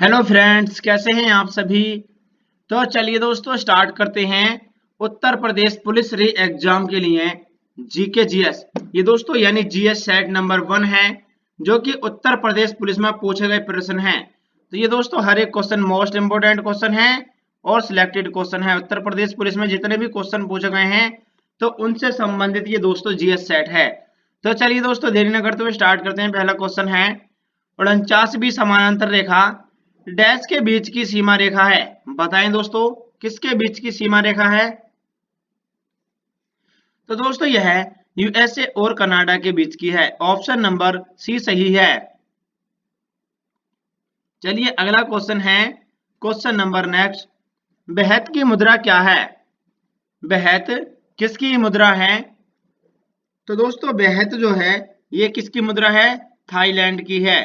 Hello friends, कैसे हैं आप सभी। तो चलिए दोस्तों स्टार्ट करते हैं उत्तर प्रदेश पुलिस री एग्जाम के लिए जीके जीएस। ये दोस्तों यानी जीएस सेट नंबर 1 है जो कि उत्तर प्रदेश पुलिस में पूछे गए प्रश्न हैं। तो ये दोस्तों हर एक क्वेश्चन मोस्ट इंपोर्टेंट क्वेश्चन है और सिलेक्टेड क्वेश्चन है। उत्तर प्रदेश पुलिस में जितने भी क्वेश्चन पूछे गए हैं तो उनसे संबंधित ये दोस्तों जीएस सेट है। तो चलिए दोस्तों देरी न करते हुए स्टार्ट करते हैं। पहला क्वेश्चन है 49वीं समानांतर रेखा डैश के बीच की सीमा रेखा है। बताएं दोस्तों किसके बीच की सीमा रेखा है। तो दोस्तों यह यूएसए और कनाडा के बीच की है। ऑप्शन नंबर सी सही है। चलिए अगला क्वेश्चन है क्वेश्चन नंबर नेक्स्ट। बेहत की मुद्रा क्या है। बेहत किसकी मुद्रा है। तो दोस्तों बेहत जो है ये किसकी मुद्रा है, थाईलैंड की है।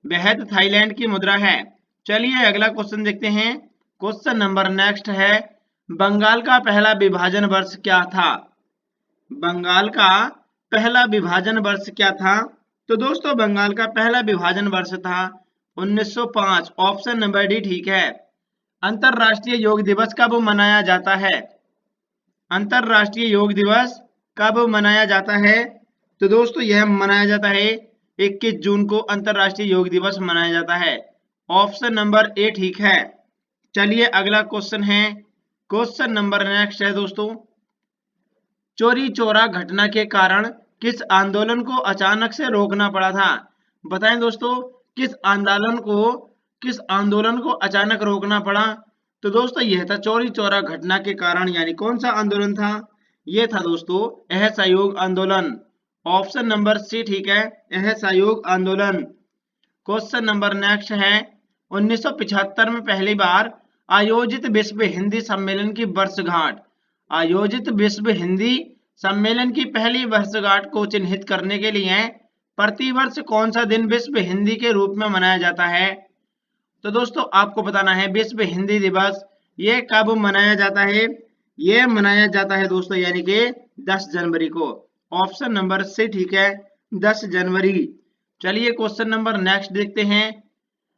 बेहत थाईलैंड की मुद्रा है। चलिए अगला क्वेश्चन देखते हैं। क्वेश्चन नंबर नेक्स्ट है बंगाल का पहला विभाजन वर्ष क्या था। बंगाल का पहला विभाजन वर्ष क्या था। तो दोस्तों बंगाल का पहला विभाजन वर्ष था 1905। ऑप्शन नंबर डी ठीक है। अंतरराष्ट्रीय योग दिवस कब मनाया जाता है। अंतरराष्ट्रीय योग दिवस कब मनाया जाता है। तो दोस्तों यह मनाया जाता है 21 जून को अंतरराष्ट्रीय योग दिवस मनाया जाता है। ऑप्शन नंबर ए ठीक है। चलिए अगला क्वेश्चन है क्वेश्चन नंबर नेक्स्ट है दोस्तों। चोरी चोरा घटना के कारण किस आंदोलन को अचानक से रोकना पड़ा था। बताएं दोस्तों किस आंदोलन को अचानक रोकना पड़ा। तो दोस्तों यह था चोरी चोरा घटना के कारण, यानी कौन सा आंदोलन था। यह था दोस्तों असहयोग आंदोलन। ऑप्शन नंबर सी ठीक है, असहयोग आंदोलन। क्वेश्चन नंबर नेक्स्ट है 1975 में पहली बार आयोजित विश्व हिंदी सम्मेलन की वर्षगांठ। आयोजित विश्व हिंदी सम्मेलन की पहली वर्षगांठ को चिन्हित करने के लिए प्रतिवर्ष कौन सा दिन विश्व हिंदी के रूप में मनाया जाता है। तो दोस्तों आपको बताना है विश्व हिंदी दिवस ये कब मनाया जाता है। ये मनाया जाता है दोस्तों यानी कि 10 जनवरी को। ऑप्शन नंबर सी ठीक है, 10 जनवरी। चलिए क्वेश्चन नंबर नेक्स्ट देखते हैं।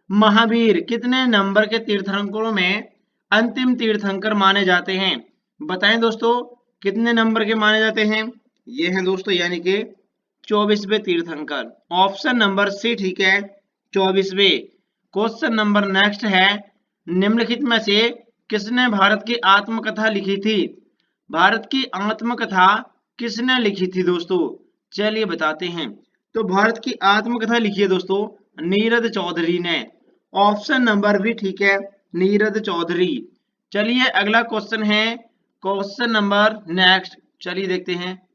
महावीर कितने नंबर के तीर्थंकरों में अंतिम तीर्थंकर माने जाते हैं। बताएं दोस्तों कितने नंबर के माने जाते हैं। ये हैं दोस्तों यानी कि 24वें तीर्थंकर। ऑप्शन नंबर सी ठीक है, 24वें। क्वेश्चन नंबर नेक्स्ट है निम्नलिखित में से किसने भारत की आत्मकथा लिखी थी। भारत की आत्मकथा किसने लिखी थी दोस्तों। चलिए बताते हैं। तो भारत की आत्मकथा लिखी है दोस्तों नीरद चौधरी ने। ऑप्शन नंबर भी ठीक है, नीरद चौधरी। चलिए अगला क्वेश्चन है क्वेश्चन नंबर नेक्स्ट। चलिए देखते हैं।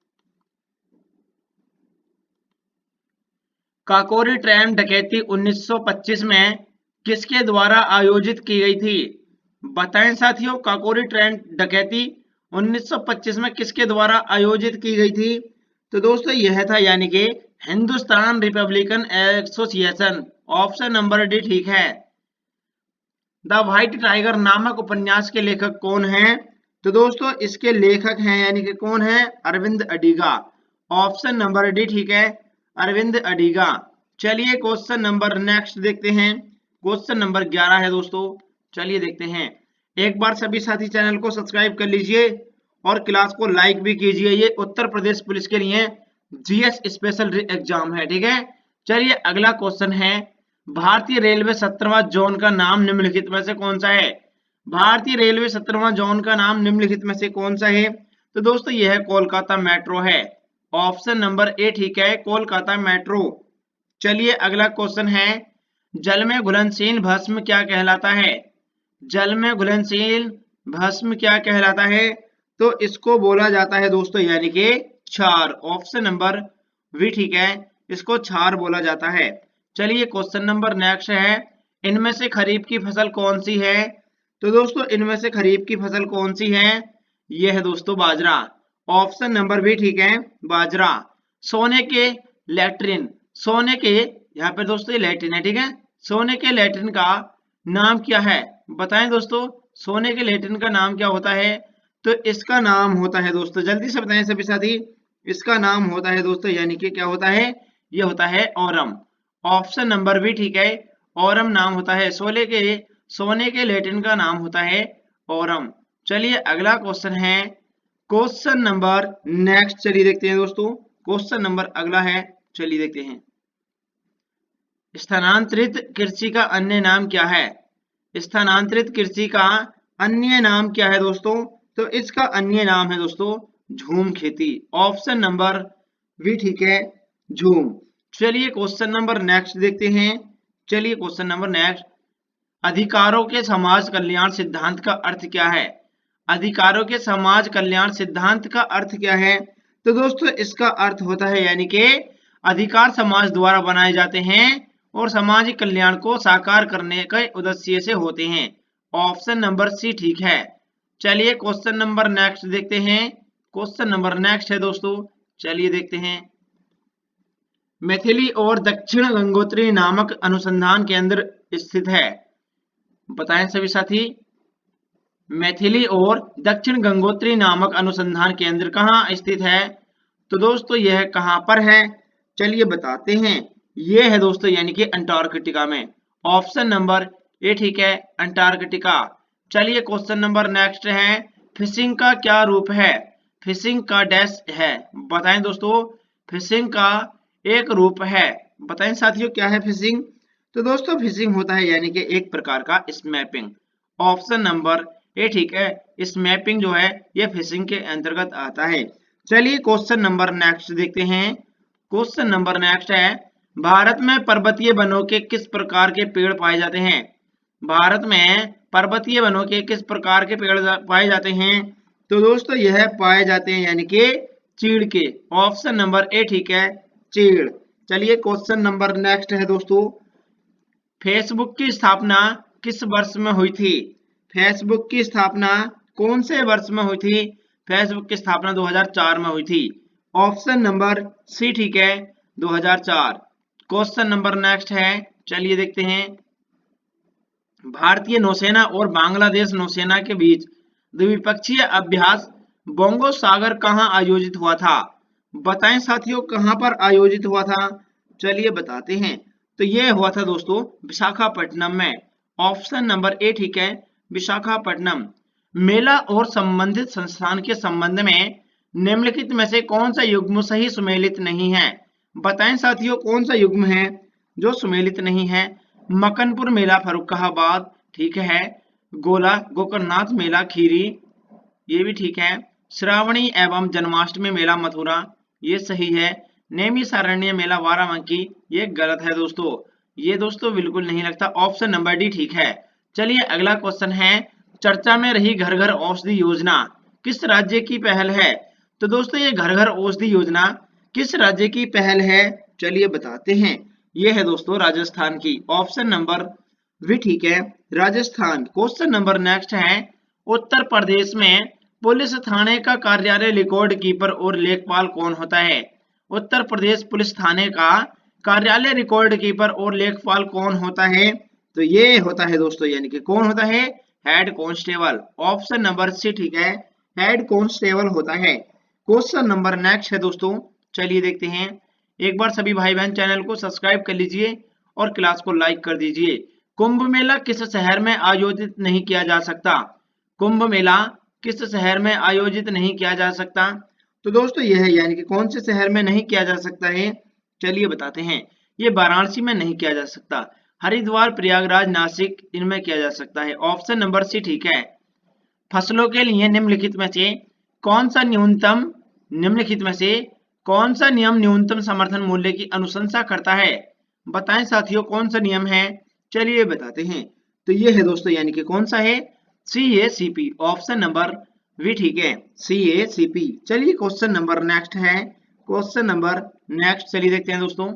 काकोरी ट्रेन डकैती 1925 में किसके द्वारा आयोजित की गई थी। बताएं साथियों काकोरी ट्रेन डकैती 1925 में किसके द्वारा आयोजित की गई थी। तो दोस्तों यह था यानी कि Hindustan Republican association. Option number D ठीक है। द व्हाइट टाइगर नामक उपन्यास के लेखक कौन हैं। तो दोस्तों इसके लेखक हैं यानी कि कौन है, Arvind Adiga. Option number D ठीक है, अरविंद अडिगा। चलिए क्वेश्चन नंबर नेक्स्ट देखते हैं। क्वेश्चन नंबर 11 है दोस्तों। चलिए देखते हैं। एक बार सभी साथी चैनल को सब्सक्राइब कर लीजिए और क्लास को लाइक भी कीजिए। ये उत्तर प्रदेश पुलिस के लिए जीएस स्पेशल एग्जाम है, ठीक है। चलिए अगला क्वेश्चन है भारतीय रेलवे 17वां जोन का नाम निम्नलिखित में से कौन सा है। भारतीय रेलवे 17वां जोन का नाम निम्नलिखित में से कौन सा है। तो दोस्तों यह कोलकाता मेट्रो है। ऑप्शन नंबर ए ठीक है, कोलकाता मेट्रो। चलिए अगला क्वेश्चन है जल में घुलनशील भस्म क्या कहलाता है। जल में घुलनशील भस्म क्या कहलाता है। तो इसको बोला जाता है दोस्तों यानी कि क्षार। ऑप्शन नंबर भी ठीक है, इसको क्षार बोला जाता है। चलिए क्वेश्चन नंबर नेक्स्ट है इनमें से खरीफ की फसल कौन सी है। तो दोस्तों इनमें से खरीफ की फसल कौन सी है। यह है दोस्तों बाजरा। ऑप्शन नंबर भी ठीक है, बाजरा। सोने के लैट्रिन, सोने के यहाँ पे दोस्तों ये लैट्रिन है, ठीक है। सोने के लैट्रिन का नाम क्या है। बताएं दोस्तों सोने के लैट्रिन का नाम क्या होता है। तो इसका नाम होता है दोस्तों, जल्दी से बताएं सभी साथी। इसका नाम होता है दोस्तों यानी कि क्या होता है, ये होता है औरम। ऑप्शन नंबर भी ठीक है, ओरम नाम होता है। सोने के लैटिन का नाम होता है ओरम। चलिए अगला क्वेश्चन है, क्वेश्चन नंबर नेक्स्ट चलिए देखते हैं दोस्तों। क्वेश्चन नंबर अगला है, चलिए देखते हैं। स्थानांतरित कृषि का अन्य नाम क्या है? स्थानांतरित कृषि का अन्य नाम क्या है दोस्तों? तो इसका अन्य नाम है दोस्तों झूम खेती। ऑप्शन नंबर बी ठीक है, झूम। चलिए क्वेश्चन नंबर नेक्स्ट देखते हैं। चलिए क्वेश्चन नंबर नेक्स्ट, अधिकारों के समाज कल्याण सिद्धांत का अर्थ क्या है? अधिकारों के समाज कल्याण सिद्धांत का अर्थ क्या है? तो दोस्तों इसका अर्थ होता है यानी कि अधिकार समाज द्वारा बनाए जाते हैं और सामाजिक कल्याण को साकार करने के उद्देश्य से होते हैं। ऑप्शन नंबर सी ठीक है। चलिए क्वेश्चन नंबर नेक्स्ट देखते हैं। क्वेश्चन नंबर नेक्स्ट है दोस्तों, चलिए देखते हैं। मैथिली और दक्षिण गंगोत्री नामक अनुसंधान केंद्र स्थित है। बताएं सभी साथी, मैथिली और दक्षिण गंगोत्री नामक अनुसंधान केंद्र कहाँ स्थित है? तो दोस्तों यह कहाँ पर है? चलिए बताते हैं। यह है दोस्तों यानी कि अंटार्कटिका में। ऑप्शन नंबर ए ठीक है, अंटार्कटिका। चलिए क्वेश्चन नंबर नेक्स्ट है, फिशिंग का क्या रूप है? फिशिंग का डैश है, बताएं दोस्तों। फिशिंग का एक रूप है, बताएं साथियों क्या है फिशिंग? तो दोस्तों फिशिंग होता है यानी कि एक प्रकार का स्नैपिंग। ऑप्शन नंबर ए ठीक है, स्नैपिंग जो है ये फिशिंग के अंतर्गत आता है। चलिए क्वेश्चन नंबर नेक्स्ट देखते हैं। क्वेश्चन नंबर नेक्स्ट है, भारत में पर्वतीय वनों के किस प्रकार के पेड़ पाए जाते हैं? भारत में पर्वतीय वनों के किस प्रकार के पेड़ पाए जाते हैं? तो दोस्तों यह पाए जाते हैं यानी कि चीड़ के। ऑप्शन नंबर ए ठीक है, चीड़। चलिए क्वेश्चन नंबर नेक्स्ट है दोस्तों, फेसबुक की स्थापना किस वर्ष में हुई थी? फेसबुक की स्थापना कौन से वर्ष में हुई थी? फेसबुक की स्थापना 2004 में हुई थी। ऑप्शन नंबर सी ठीक है, 2004। क्वेश्चन नंबर नेक्स्ट है, चलिए देखते हैं। भारतीय नौसेना और बांग्लादेश नौसेना के बीच द्विपक्षीय अभ्यास बोंगो सागर कहाँ आयोजित हुआ था? बताएं साथियों कहाँ पर आयोजित हुआ था? चलिए बताते हैं। तो ये हुआ था दोस्तों विशाखापट्टनम में। ऑप्शन नंबर ए ठीक है, विशाखापट्टनम। मेला और संबंधित संस्थान के संबंध में निम्नलिखित में से कौन सा युग्म सही सुमेलित नहीं है? बताएं साथियों कौन सा युग्म है जो सुमेलित नहीं है? मकनपुर मेला फर्रुखाबाद ठीक है, गोला गोकर्णनाथ मेला खीरी ये भी ठीक है, श्रावणी एवं जन्माष्टमी मेला मथुरा ये सही है, नैमिषारण्य मेला बाराबंकी ये गलत है दोस्तों, ये दोस्तों बिल्कुल नहीं लगता। ऑप्शन नंबर डी ठीक है। चलिए अगला क्वेश्चन है, चर्चा में रही घर घर औषधि योजना किस राज्य की पहल है? तो दोस्तों ये घर घर औषधि योजना किस राज्य की पहल है? चलिए बताते हैं। ये है दोस्तों राजस्थान की। ऑप्शन नंबर भी ठीक है, राजस्थान। क्वेश्चन नंबर नेक्स्ट है, उत्तर प्रदेश में पुलिस थाने का कार्यालय रिकॉर्ड कीपर और लेखपाल कौन होता है? उत्तर प्रदेश पुलिस थाने का कार्यालय रिकॉर्ड कीपर और लेखपाल कौन होता है? तो ये होता है दोस्तों यानी कि कौन होता है? Head constable. Option number C ठीक है, हेड कांस्टेबल होता है। क्वेश्चन नंबर नेक्स्ट है दोस्तों, चलिए देखते हैं। एक बार सभी भाई बहन चैनल को सब्सक्राइब कर लीजिए और क्लास को लाइक कर दीजिए। कुंभ मेला किस शहर में आयोजित नहीं किया जा सकता? कुंभ मेला किस शहर में आयोजित नहीं किया जा सकता? तो दोस्तों यह है यानी कि कौन से शहर में नहीं किया जा सकता है? चलिए बताते हैं। ये वाराणसी में नहीं किया जा सकता, हरिद्वार प्रयागराज नासिक इनमें किया जा सकता है। ऑप्शन नंबर सी ठीक है। फसलों के लिए निम्नलिखित में से कौन सा नियम न्यूनतम समर्थन मूल्य की अनुशंसा करता है? बताएं साथियों कौन सा नियम है? चलिए बताते हैं। तो ये है दोस्तों यानी कि कौन सा है? CACP। ऑप्शन नंबर भी ठीक है, CACP। चलिए क्वेश्चन नंबर नेक्स्ट है। क्वेश्चन नंबर नेक्स्ट चलिए देखते हैं दोस्तों।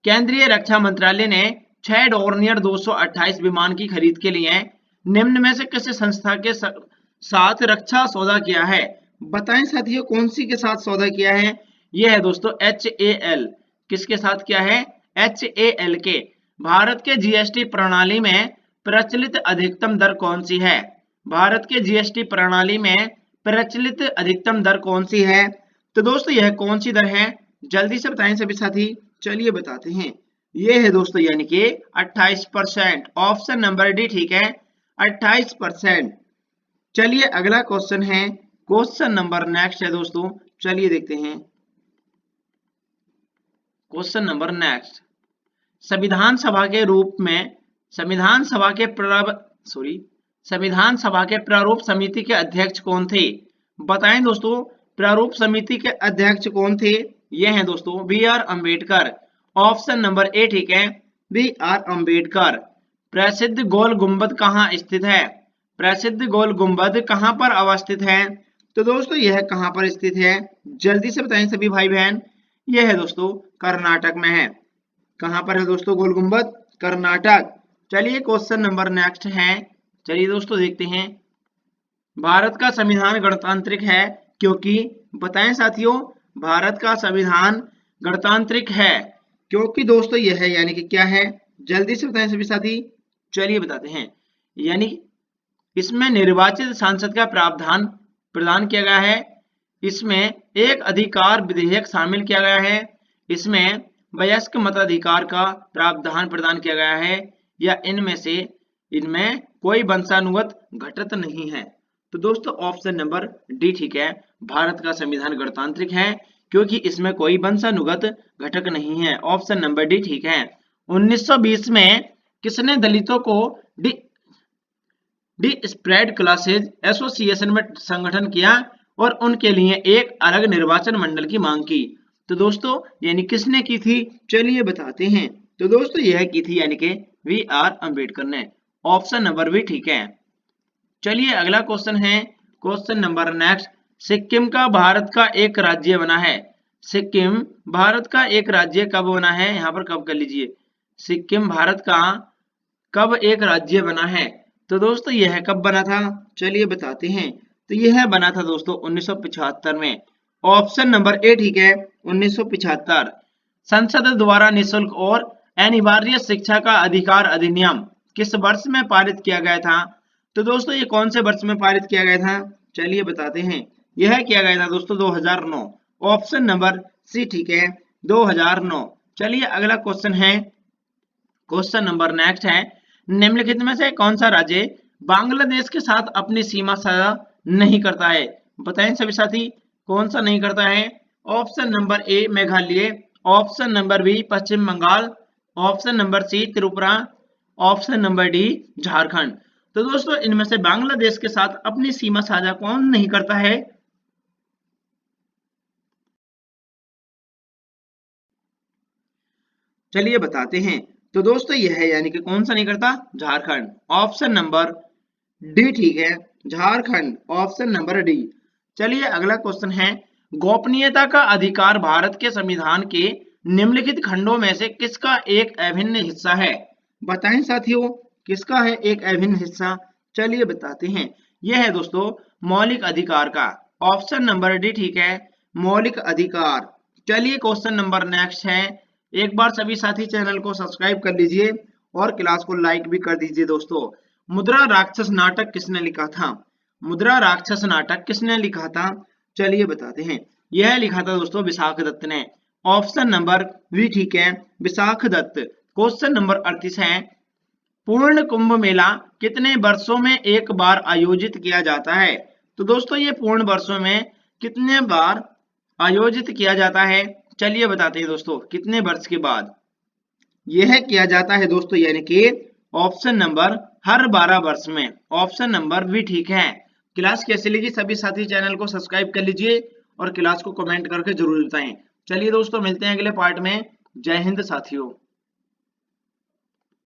केंद्रीय रक्षा मंत्रालय ने 6 डोर्नियर 228 विमान की खरीद के लिए निम्न में से किस संस्था के साथ रक्षा सौदा किया है? बताएं साथियों कौन सी के साथ सौदा किया है? यह है दोस्तों HAL। किसके साथ किया है? HAL के। भारत के GST प्रणाली में प्रचलित अधिकतम दर कौन सी है? भारत के GST प्रणाली में प्रचलित अधिकतम दर कौन सी है? तो दोस्तों यह कौन सी दर है? जल्दी से बताएं सभी साथी। चलिए बताते हैं। ये है दोस्तों यानी कि 28%। ऑप्शन नंबर डी ठीक है, 28%। चलिए अगला क्वेश्चन है, क्वेश्चन नंबर नेक्स्ट है दोस्तों, चलिए देखते हैं क्वेश्चन नंबर नेक्स्ट। संविधान सभा के रूप में संविधान सभा के संविधान सभा के प्रारूप समिति के अध्यक्ष कौन थे? बताएं दोस्तों, प्रारूप समिति के अध्यक्ष कौन थे? ये हैं दोस्तों B R Ambedkar. Option number A ठीक है, बी आर अम्बेडकर। प्रसिद्ध गोल गुंबद कहाँ स्थित है? प्रसिद्ध गोल गुंबद कहाँ पर अवस्थित है? तो दोस्तों यह कहाँ पर स्थित है? जल्दी से बताएं सभी भाई बहन। यह है दोस्तों कर्नाटक में है। कहां पर है दोस्तों गोल गुंबद? कर्नाटक। चलिए क्वेश्चन नंबर नेक्स्ट है, चलिए दोस्तों देखते हैं। भारत का संविधान गणतांत्रिक है क्योंकि, बताएं साथियों, भारत का संविधान गणतांत्रिक है क्योंकि दोस्तों यह है यानी कि क्या है? जल्दी से बताएं सभी साथी। चलिए बताते हैं, यानी इसमें निर्वाचित सांसद का प्रावधान प्रदान किया गया है, इसमें एक अधिकार विधेयक शामिल किया गया है, इसमें वयस्क मताधिकार का प्रावधान प्रदान किया गया है, या इनमें कोई वंशानुगत घटक नहीं है। तो दोस्तों ऑप्शन नंबर डी ठीक है, भारत का संविधान गणतांत्रिक है क्योंकि इसमें कोई वंशानुगत घटक नहीं है। ऑप्शन नंबर डी ठीक है। 1920 में किसने दलितों को डी स्प्रेड क्लासेज एसोसिएशन में संगठन किया और उनके लिए एक अलग निर्वाचन मंडल की मांग की? तो दोस्तों यानी किसने की थी? चलिए बताते हैं। तो दोस्तों यह की थी यानी कि वी आर अम्बेडकर ने। ऑप्शन नंबर भी ठीक है। चलिए अगला क्वेश्चन है, क्वेश्चन नंबर नेक्स्ट। सिक्किम का भारत का एक राज्य बना है। सिक्किम भारत का एक राज्य कब बना है? यहाँ पर कब कर लीजिए, सिक्किम भारत का कब एक राज्य बना है? तो दोस्तों यह कब बना था? चलिए बताते हैं। तो यह बना था दोस्तों 1975 में। ऑप्शन नंबर ए ठीक है, 1975। संसद द्वारा निःशुल्क और अनिवार्य शिक्षा का अधिकार अधिनियम किस वर्ष में पारित किया गया था? तो दोस्तों ये कौन से वर्ष में पारित किया गया था? चलिए बताते हैं। यह किया गया था दोस्तों 2009। ऑप्शन नंबर सी ठीक है, 2009। चलिए अगला क्वेश्चन है, क्वेश्चन नंबर नेक्स्ट है। निम्नलिखित में से कौन सा राज्य बांग्लादेश के साथ अपनी सीमा साझा नहीं करता है? बताएं सभी साथी, कौन सा नहीं करता है? Option number A Meghalaya, option number B Paschim Bangal, option number C Tripura, option number D Jharkhand. तो दोस्तों इनमें से बांग्लादेश के साथ अपनी सीमा साझा कौन नहीं करता है? चलिए बताते हैं। तो दोस्तों यह है यानी कि कौन सा नहीं करता? झारखंड। ऑप्शन नंबर डी ठीक है, झारखंड। Option number D. चलिए अगला क्वेश्चन है, गोपनीयता का अधिकार भारत के संविधान के निम्नलिखित खंडों में से किसका एक अभिन्न हिस्सा है? बताएं साथियों, किसका है एक अभिन्न हिस्सा? चलिए बताते हैं। यह है दोस्तों मौलिक अधिकार का। ऑप्शन नंबर डी ठीक है, मौलिक अधिकार। चलिए क्वेश्चन नंबर नेक्स्ट है। एक बार सभी साथी चैनल को सब्सक्राइब कर लीजिए और क्लास को लाइक भी कर दीजिए दोस्तों। मुद्रा राक्षस नाटक किसने लिखा था? मुद्रा राक्षस नाटक किसने लिखा था? चलिए बताते हैं। यह लिखा था दोस्तों विशाख दत्त ने। ऑप्शन नंबर बी ठीक है, विशाख दत्त। क्वेश्चन नंबर 38 है, पूर्ण कुंभ मेला कितने वर्षों में एक बार आयोजित किया जाता है? तो दोस्तों ये पूर्ण वर्षों में कितने बार आयोजित किया जाता है? चलिए बताते हैं दोस्तों, कितने वर्ष के बाद यह किया जाता है दोस्तों, यानी कि ऑप्शन नंबर हर 12 वर्ष में। ऑप्शन नंबर भी ठीक है। क्लास कैसी लगी सभी साथी चैनल को सब्सक्राइब कर लीजिए और क्लास को कमेंट करके जरूर बताएं। चलिए दोस्तों मिलते हैं अगले पार्ट में। जय हिंद साथियों।